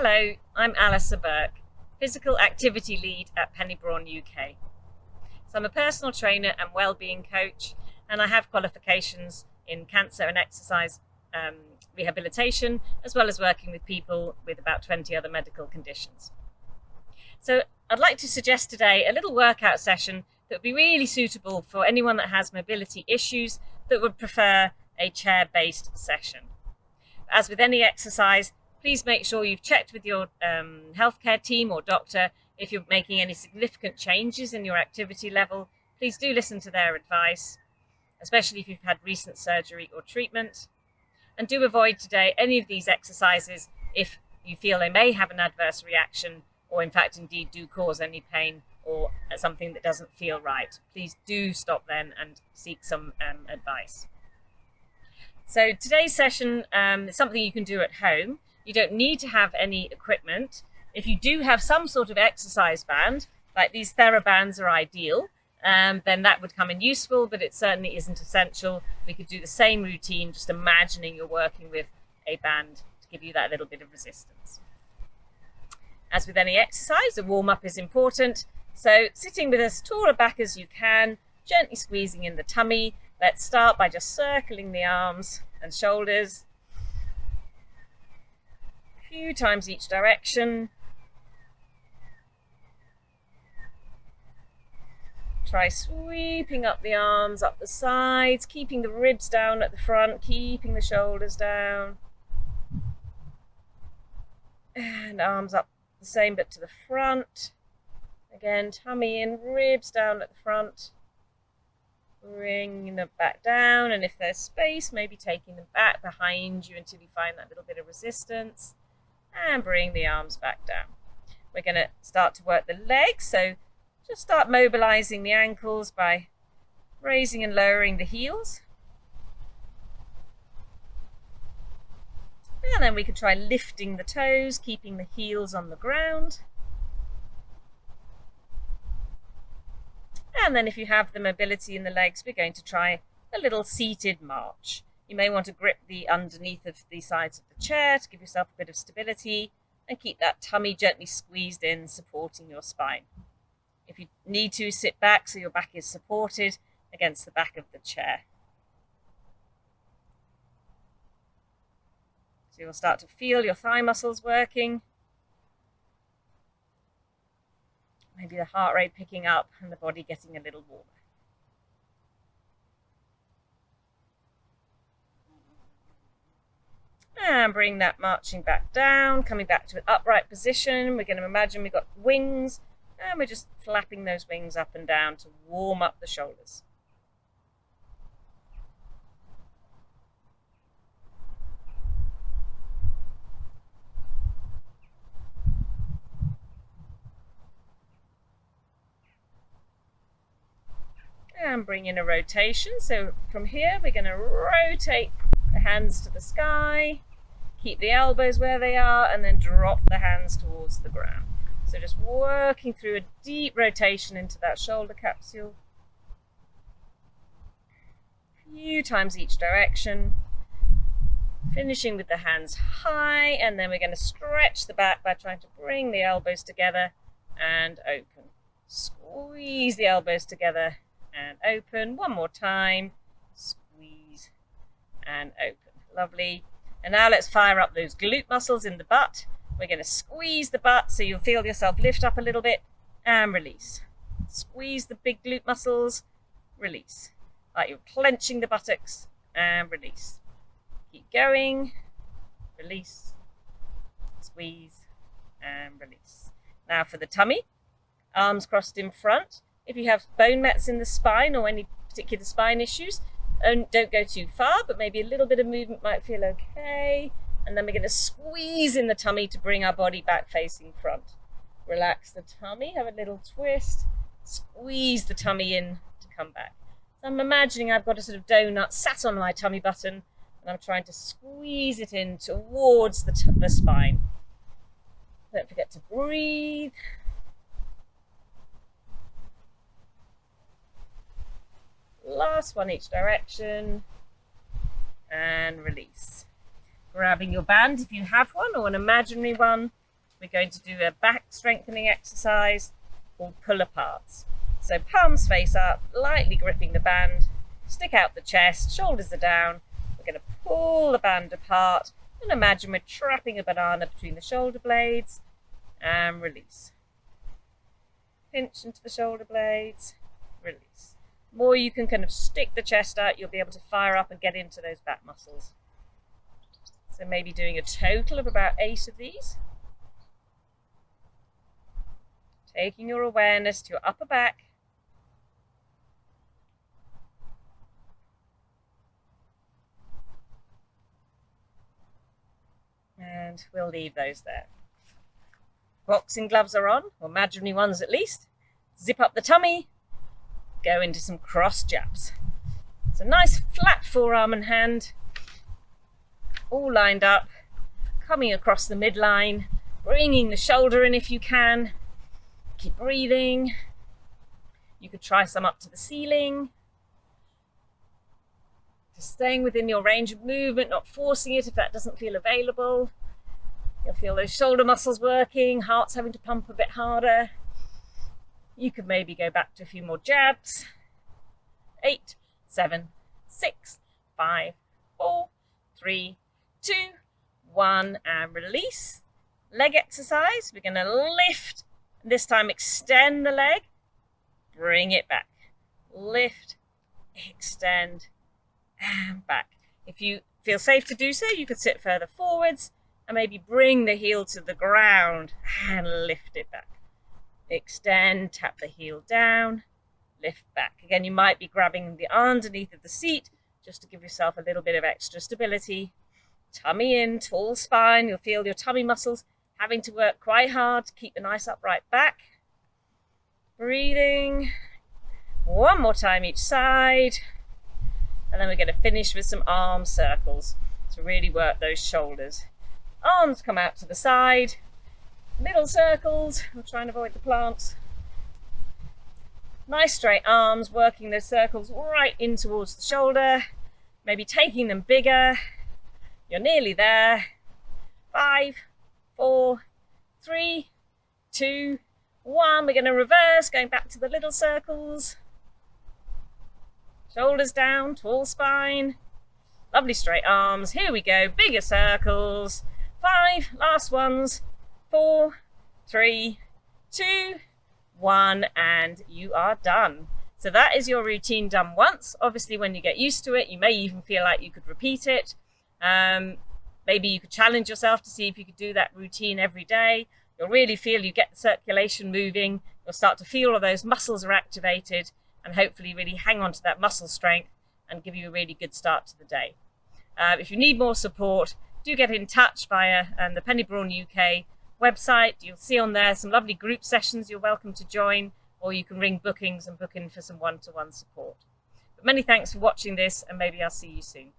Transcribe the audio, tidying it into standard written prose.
Hello, I'm Alisa Burke, Physical Activity Lead at Pennybrawn UK. So I'm a personal trainer and wellbeing coach, and I have qualifications in cancer and exercise rehabilitation, as well as working with people with about 20 other medical conditions. So I'd like to suggest today a little workout session that would be really suitable for anyone that has mobility issues that would prefer a chair-based session. As with any exercise, please make sure you've checked with your healthcare team or doctor if you're making any significant changes in your activity level. Please do listen to their advice, especially if you've had recent surgery or treatment. And do avoid today any of these exercises if you feel they may have an adverse reaction or in fact indeed do cause any pain or something that doesn't feel right. Please do stop then and seek some advice. So today's session is something you can do at home. You don't need to have any equipment. If you do have some sort of exercise band, like these TheraBands are ideal, then that would come in useful, but it certainly isn't essential. We could do the same routine, just imagining you're working with a band to give you that little bit of resistance. As with any exercise, a warm-up is important. So sitting with as tall a back as you can, gently squeezing in the tummy. Let's start by just circling the arms and shoulders a few times each direction. Try sweeping up the arms, up the sides, keeping the ribs down at the front, keeping the shoulders down. And arms up the same but to the front. Again, tummy in, ribs down at the front. Bringing them back down, and if there's space, maybe taking them back behind you until you find that little bit of resistance, and bring the arms back down. We're going to start to work the legs, so just start mobilizing the ankles by raising and lowering the heels. And then we can try lifting the toes, keeping the heels on the ground. And then if you have the mobility in the legs, we're going to try a little seated march. You may want to grip the underneath of the sides of the chair to give yourself a bit of stability and keep that tummy gently squeezed in, supporting your spine. If you need to, sit back so your back is supported against the back of the chair. So you'll start to feel your thigh muscles working. Maybe the heart rate picking up and the body getting a little warmer. And bring that marching back down, coming back to an upright position. We're going to imagine we've got wings and we're just flapping those wings up and down to warm up the shoulders. And bring in a rotation. So from here, we're going to rotate the hands to the sky, keep the elbows where they are, and then drop the hands towards the ground. So just working through a deep rotation into that shoulder capsule. A few times each direction. Finishing with the hands high, and then we're going to stretch the back by trying to bring the elbows together and open. Squeeze the elbows together and open. One more time. Squeeze and open. Lovely. And now let's fire up those glute muscles in the butt. We're going to squeeze the butt so you'll feel yourself lift up a little bit and release. Squeeze the big glute muscles, release. Like you're clenching the buttocks and release. Keep going. Release. Squeeze and release. Now for the tummy. Arms crossed in front. If you have bone mets in the spine or any particular spine issues, don't go too far, but maybe a little bit of movement might feel okay. And then we're going to squeeze in the tummy to bring our body back facing front. Relax the tummy, have a little twist, squeeze the tummy in to come back. So I'm imagining I've got a sort of donut sat on my tummy button and I'm trying to squeeze it in towards the spine. Don't forget to breathe. Last one each direction, and release. Grabbing your band if you have one or an imaginary one, we're going to do a back strengthening exercise called pull aparts. So palms face up, lightly gripping the band, stick out the chest, shoulders are down. We're going to pull the band apart and imagine we're trapping a banana between the shoulder blades and release. Pinch into the shoulder blades, release. The more you can kind of stick the chest out, you'll be able to fire up and get into those back muscles. So maybe doing a total of about 8 of these. Taking your awareness to your upper back. And we'll leave those there. Boxing gloves are on, or imaginary ones at least. Zip up the tummy, go into some cross jabs. So nice flat forearm and hand, all lined up, coming across the midline, bringing the shoulder in if you can. Keep breathing. You could try some up to the ceiling. Just staying within your range of movement, not forcing it if that doesn't feel available. You'll feel those shoulder muscles working, heart's having to pump a bit harder. You could maybe go back to a few more jabs. 8, 7, 6, 5, 4, 3, 2, 1, and release. Leg exercise. We're going to lift, this time extend the leg, bring it back. Lift, extend, and back. If you feel safe to do so, you could sit further forwards and maybe bring the heel to the ground and lift it back. Extend, tap the heel down, lift back. Again, you might be grabbing the underneath of the seat just to give yourself a little bit of extra stability. Tummy in, tall spine. You'll feel your tummy muscles having to work quite hard to keep a nice upright back. Breathing. One more time each side. And then we're going to finish with some arm circles to really work those shoulders. Arms come out to the side. Middle circles. We'll try and avoid the plants. Nice straight arms, working those circles right in towards the shoulder. Maybe taking them bigger. You're nearly there. 5, 4, 3, 2, 1. We're going to reverse, going back to the little circles. Shoulders down, tall spine. Lovely straight arms. Here we go. Bigger circles. 5, last ones. 4, 3, 2, 1, and you are done. So that is your routine done once. Obviously, when you get used to it, you may even feel like you could repeat it. Maybe you could challenge yourself to see if you could do that routine every day. You'll really feel you get the circulation moving. You'll start to feel all those muscles are activated and hopefully really hang on to that muscle strength and give you a really good start to the day. If you need more support, do get in touch via the Penny Brawn UK website. You'll see on there some lovely group sessions you're welcome to join, or you can ring bookings and book in for some one-to-one support. But many thanks for watching this, and maybe I'll see you soon.